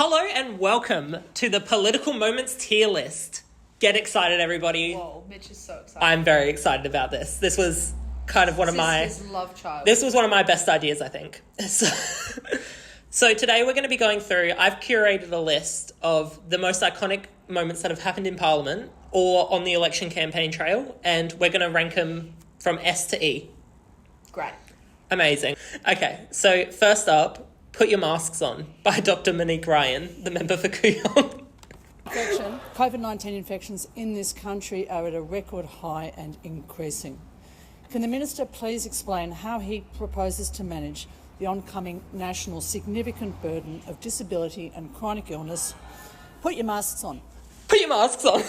Hello and welcome to the Political Moments tier list. Get excited, everybody. Whoa, Mitch is so excited. I'm very excited about this. This was kind of one of my... His love child. This was one of my best ideas, I think. So today we're going to be going through... I've curated a list of the most iconic moments that have happened in Parliament or on the election campaign trail, and we're going to rank them from S to E. Great. Amazing. Okay, so first up, Put Your Masks On by Dr. Monique Ryan, the member for Kooyong. COVID-19 infections in this country are at a record high and increasing. Can the Minister please explain how he proposes to manage the oncoming national significant burden of disability and chronic illness? Put your masks on. Put your masks on.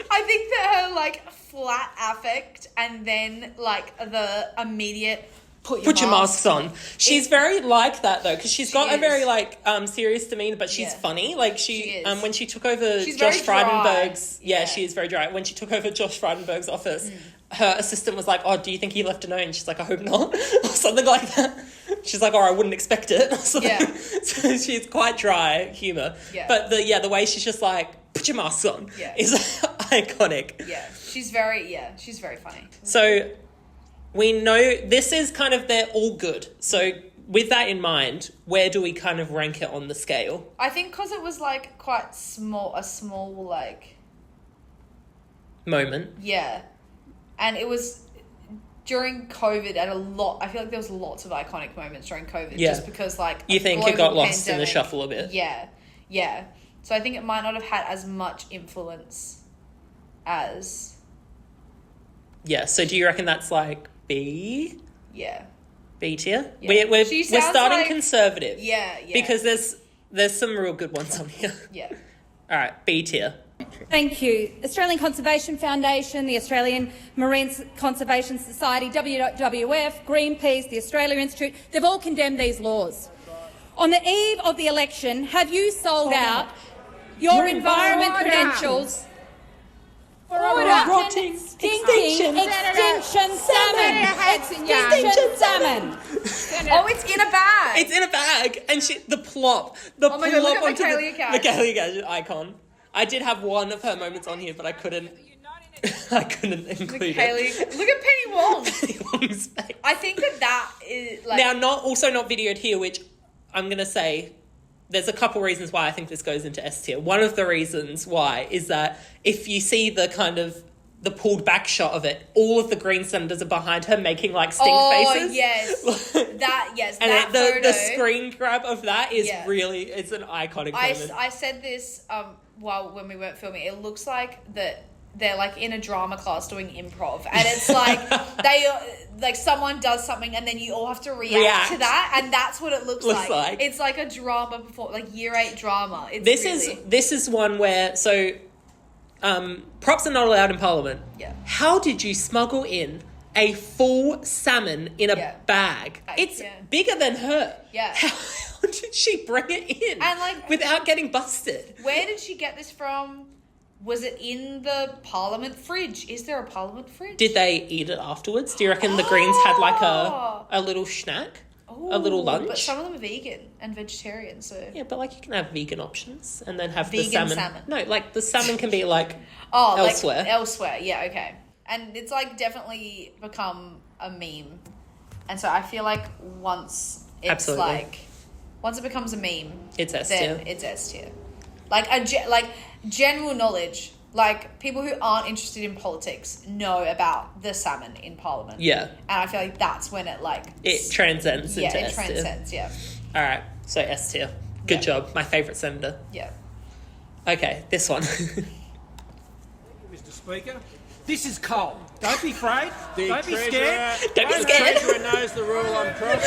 I think that her, flat affect and then, the immediate put your masks on. She's very like that, though, because she's got a very, serious demeanour, but she's funny. She is. When she took over Josh Frydenberg's... Yeah, she is very dry. When she took over Josh Frydenberg's office, her assistant was like, oh, do you think he left a note? And she's like, I hope not. Or something like that. She's like, oh, I wouldn't expect it. So she's quite dry humour. Yeah. But the way she's just like, put your masks on is iconic. Yeah, she's very funny. So we know this is kind of, they're all good. So with that in mind, where do we kind of rank it on the scale? I think because it was quite a small moment. Yeah. And it was during COVID and I feel like there was lots of iconic moments during COVID just because you think it got lost in the shuffle a bit? Yeah. Yeah. So I think it might not have had as much influence as... Yeah, so do you reckon that's B? Yeah. B tier? Yeah. We're starting conservative. Yeah. Because there's some real good ones on here. Yeah. All right, B tier. Thank you. Australian Conservation Foundation, the Australian Marine Conservation Society, WWF, Greenpeace, the Australia Institute, they've all condemned these laws. On the eve of the election, have you sold out your environment credentials for a rotting, stinking extinction salmon? Extinction salmon. Oh, it's in a bag. It's in a bag. And the plop. Oh my God, look at the Kylie Gadget icon. I did have one of her moments on here, but I couldn't include it. Look at Penny Wong. Penny Wong's face. I think that is Now, not videoed here, which I'm going to say there's a couple reasons why I think this goes into S tier. One of the reasons why is that if you see the pulled back shot of it, all of the Green senators are behind her making stink faces. Oh, yes. And the screen grab of that is really, it's an iconic moment. I said this when we weren't filming. It looks like that they're in a drama class doing improv, and it's they someone does something and then you all have to react to that, and that's what it looks like. It's like a drama before, year 8 drama. This is one where props are not allowed in Parliament. Yeah. How did you smuggle in a full salmon in a bag? It's bigger than her. Yeah. How did she bring it in? And without getting busted? Where did she get this from? Was it in the Parliament fridge? Is there a Parliament fridge? Did they eat it afterwards? Do you reckon the Greens had a little snack? A little lunch? But some of them are vegan and vegetarian, so... Yeah, but you can have vegan options and then have vegan the salmon. No, the salmon can be elsewhere. Elsewhere, yeah, okay. And it's definitely become a meme. And so I feel once it's Absolutely. Once it becomes a meme, it's S tier. Then it's S tier. General knowledge, people who aren't interested in politics know about the salmon in Parliament. Yeah. And I feel that's when it it transcends into S tier. Yeah, it transcends, yeah. All right, so S tier. Good job. My favourite senator. Yeah. Okay, this one. Mr. Speaker. This is coal. Don't be afraid. Don't be scared. Don't be scared. The Treasurer knows the rule on cross.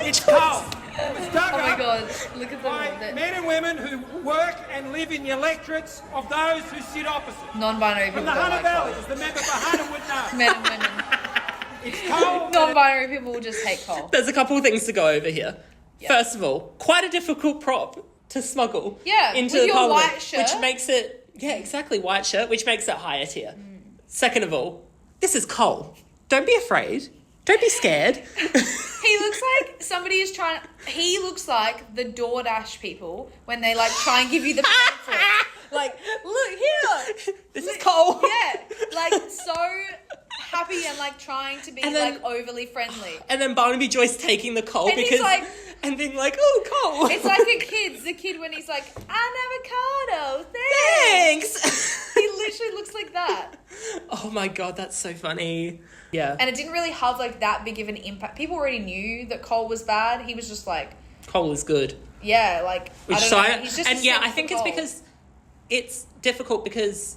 It's coal. It's dug Oh my up God, look at by men and women who work and live in the electorates of those who sit opposite. Non-binary people From the don't Hunter like Valley, coal. as the member for Hunter would know. Men and women. It's coal. Non-binary people will just hate coal. There's a couple of things to go over here. Yeah. First of all, quite a difficult prop to smuggle into with your Parliament, white shirt. which makes it white shirt, which makes it higher tier. Second of all, this is coal. Don't be afraid. Don't be scared. He looks like somebody is trying. He looks like the DoorDash people when they like try and give you the pamphlet. Like, look here. This is Cole. Yeah, like so happy and like trying to be like overly friendly. And then Barnaby Joyce taking the Cole and because he's like, and being like, oh, Cole. It's like the kid when he's like, an avocado, thanks. He literally looks like that. Oh my God, that's so funny. Yeah. And it didn't really have like that big of an impact. People already knew that Cole was bad. He was just like, Cole is good. Yeah, like, Which I don't know. He's just and yeah, I think it's because it's difficult because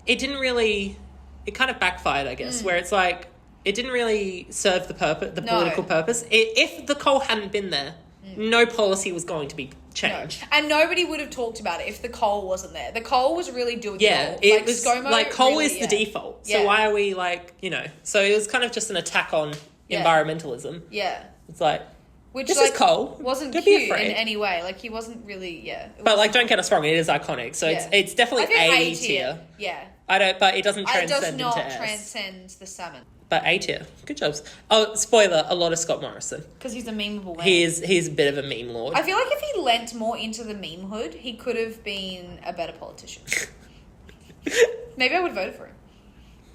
it didn't really, it kind of backfired, I guess, where it's like, it didn't really serve the political purpose. If the Cole hadn't been there, no policy was going to be changed. No. And nobody would have talked about it if the Cole wasn't there. The Cole was really doing it all. It was ScoMo like Cole really, is the default. So why are we like, so it was kind of just an attack on environmentalism. Yeah. It's like, which this is Cole. Wasn't don't cute be afraid. in any way. Like he wasn't really, But like, don't get us wrong, it is iconic. So it's definitely A tier. Yeah. But it doesn't transcend into S. It does not transcend the Salmon. But A tier. Good jobs. Oh, spoiler, a lot of Scott Morrison. Because he's a memeable man. He's a bit of a meme lord. I feel like if he lent more into the meme hood, he could have been a better politician. Maybe I would vote for him.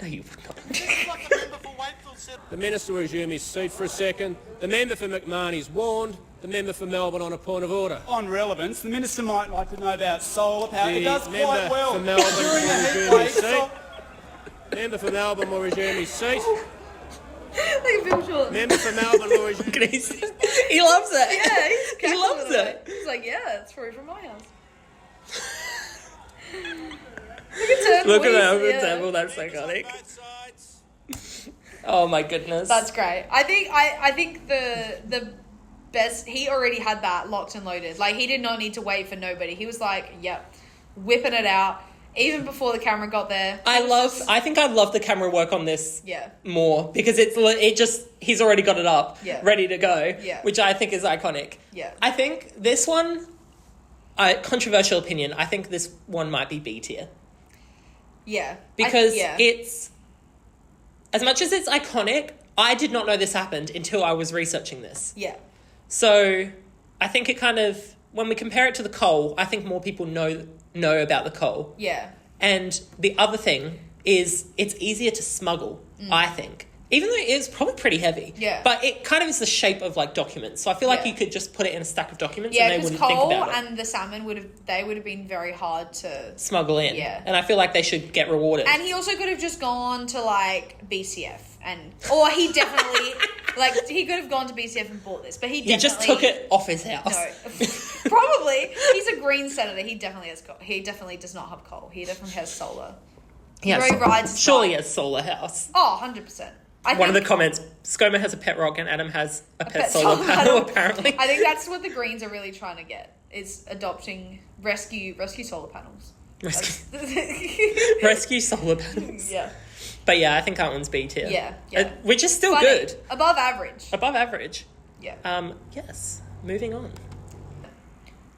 No, you would not. The Minister will resume his seat for a second. The member for McMahon is warned. The member for Melbourne on a point of order. On relevance, the Minister might like to know about solar power. It does member quite well for Melbourne during will a heat resume his wave. seat. Member for Melbourne will resume his seat. Like a Bill Short. Member for Melbourne will resume his seat. He loves it. Yeah, he loves it. He's like, yeah, it's free from my house. Look at that table. That's iconic. Oh my goodness. That's great. I think the best, he already had that locked and loaded. Like he did not need to wait for nobody. He was like, yep, whipping it out even before the camera got there. I think I love the camera work on this more because he's already got it up, ready to go, which I think is iconic. Yeah. I think this one, controversial opinion, I think this one might be B tier. Yeah. Because it's, as much as it's iconic, I did not know this happened until I was researching this. Yeah. So I think it kind of, when we compare it to the Cole, I think more people know about the Cole. Yeah. And the other thing is it's easier to smuggle, I think. Even though it's probably pretty heavy. Yeah. But it kind of is the shape of like documents. So I feel like you could just put it in a stack of documents and they wouldn't Cole think about it. and the Salmon would have been very hard to smuggle in. Yeah. And I feel like they should get rewarded. And he also could have just gone to like BCF or he definitely like he could have gone to BCF and bought this, but he just took it off his house. No. Probably. He's a Green senator. He definitely does not have coal. He definitely has solar. Surely he has solar house. Oh, 100%. One of the comments, ScoMo has a pet rock and Adam has a pet solar panel, apparently. I think that's what the Greens are really trying to get, is adopting rescue solar panels. Rescue solar panels. Yeah. But yeah, I think that one's B tier. Yeah. Which is still funny. Good. Above average. Yeah. Yes. Moving on.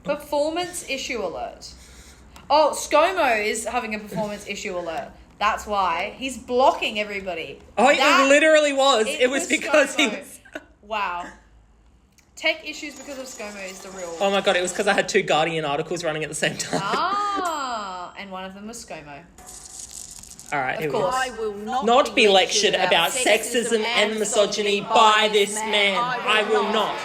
Performance issue alert. Oh, ScoMo is having a performance issue alert. That's why. He's blocking everybody. Oh, it literally was. It was because ScoMo. he was... Wow. Tech issues because of ScoMo is the real... Oh my God, it was because I had 2 Guardian articles running at the same time. And one of them was ScoMo. All right, of course. I will not be lectured about sexism and misogyny by this man. I will not.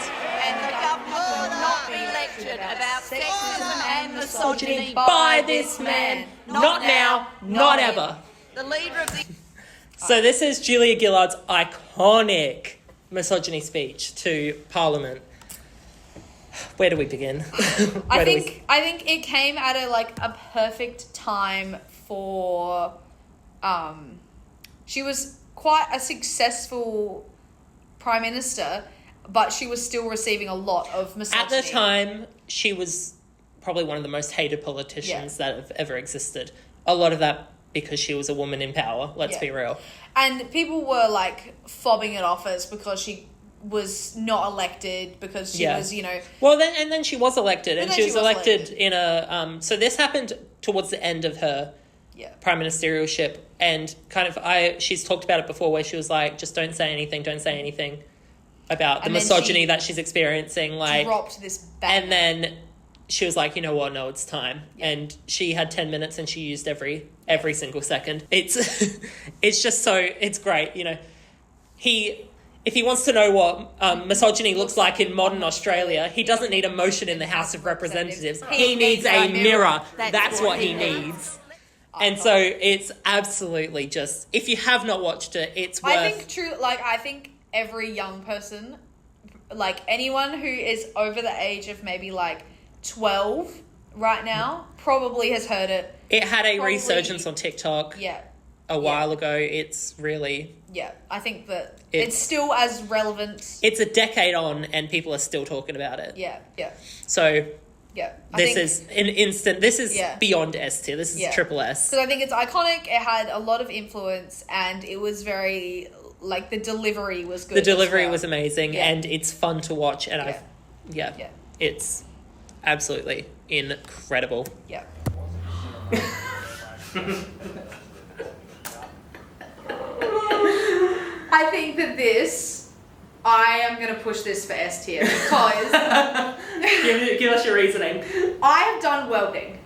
And the government will not be lectured about sexism and misogyny by this man. Not now, not ever. The leader of the... So this is Julia Gillard's iconic misogyny speech to Parliament. Where do we begin? I think it came at a perfect time for... she was quite a successful Prime Minister, but she was still receiving a lot of misogyny. At the time, she was probably one of the most hated politicians that have ever existed. A lot of that because she was a woman in power, let's be real. And people were fobbing it off as because she was not elected, because she was, Well, then she was elected, and she was elected in a... so this happened towards the end of her prime ministerialship, and kind of she's talked about it before where she was like, just don't say anything about the misogyny that she's experiencing. Like, dropped this bang. And then she was like, you know what, no, it's time. And she had 10 minutes and she used every single second. It's just so, it's great. You know, if he wants to know what misogyny looks like in modern Australia, he doesn't need a motion in the House of Representatives. He needs a mirror. That's what he needs. And so it's absolutely just, if you have not watched it, it's worth... I think every young person, like anyone who is over the age of maybe like 12 right now, probably has heard it. It had a resurgence on TikTok a while ago. It's really... Yeah, I think that it's still as relevant. It's a decade on and people are still talking about it. Yeah. So... Yeah, this is an instant. This is beyond S tier. This is triple S. Because I think it's iconic. It had a lot of influence, and it was very like the delivery was good. The delivery was amazing, and it's fun to watch. And it's absolutely incredible. Yeah. I think that I am going to push this for S tier because... give us your reasoning. I have done welding.